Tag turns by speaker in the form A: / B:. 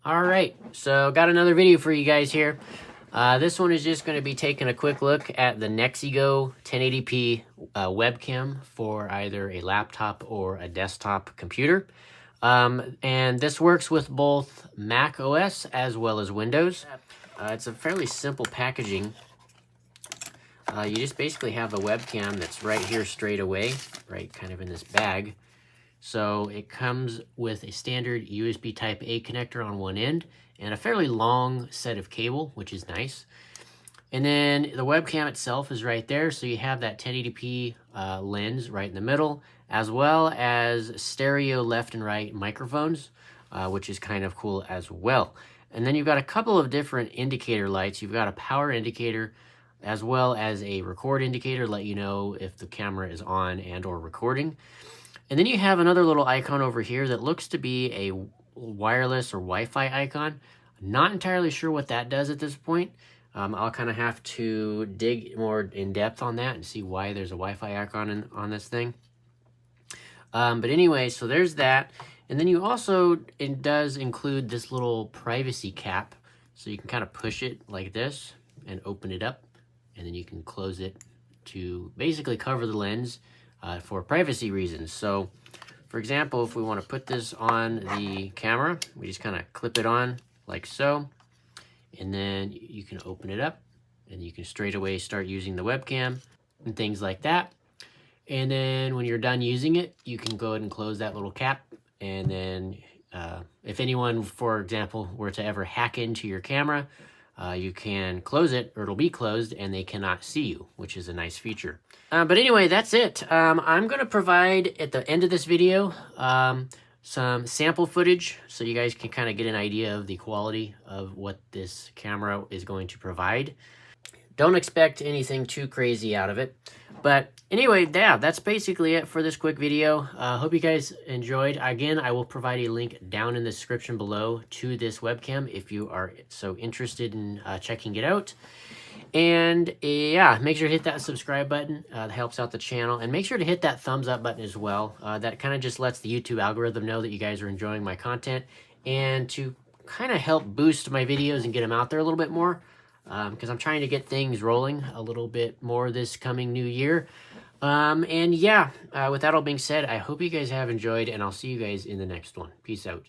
A: All right, so got another video for you guys here. This one is just going to be taking a quick look at the Nexigo 1080p webcam for either a laptop or a desktop computer. And this works with both Mac OS as well as Windows. It's a fairly simple packaging. You just basically have a webcam that's right here straight away, right kind of in this bag. So it comes with a standard USB type A connector on one end and a fairly long set of cable, which is nice. And then the webcam itself is right there. So you have that 1080p lens right in the middle, as well as stereo left and right microphones, which is kind of cool as well. And then you've got a couple of different indicator lights. You've got a power indicator, as well as a record indicator to let you know if the camera is on and or recording. And then you have another little icon over here that looks to be a wireless or Wi-Fi icon. Not entirely sure what that does at this point. I'll kind of have to dig more in depth on that and see why there's a Wi-Fi icon on this thing. But anyway, so there's that. And then you also, it does include this little privacy cap. So you can kind of push it like this and open it up. And then you can close it to basically cover the lens for privacy reasons. So for example, if we want to put this on the camera, we just kind of clip it on like so. And then you can open it up and you can straight away start using the webcam and things like that. And then when you're done using it, you can go ahead and close that little cap. And then if anyone, for example, were to ever hack into your camera, you can close it, or it'll be closed and they cannot see you, which is a nice feature. But anyway, that's it. I'm going to provide at the end of this video some sample footage so you guys can kind of get an idea of the quality of what this camera is going to provide. Don't expect anything too crazy out of it. But anyway, yeah, that's basically it for this quick video. Hope you guys enjoyed. Again, I will provide a link down in the description below to this webcam if you are so interested in checking it out. And yeah, make sure to hit that subscribe button. That helps out the channel. And make sure to hit that thumbs up button as well. That kind of just lets the YouTube algorithm know that you guys are enjoying my content. And to kind of help boost my videos and get them out there a little bit more. Because I'm trying to get things rolling a little bit more this coming new year. And yeah, with that all being said, I hope you guys have enjoyed. And I'll see you guys in the next one. Peace out.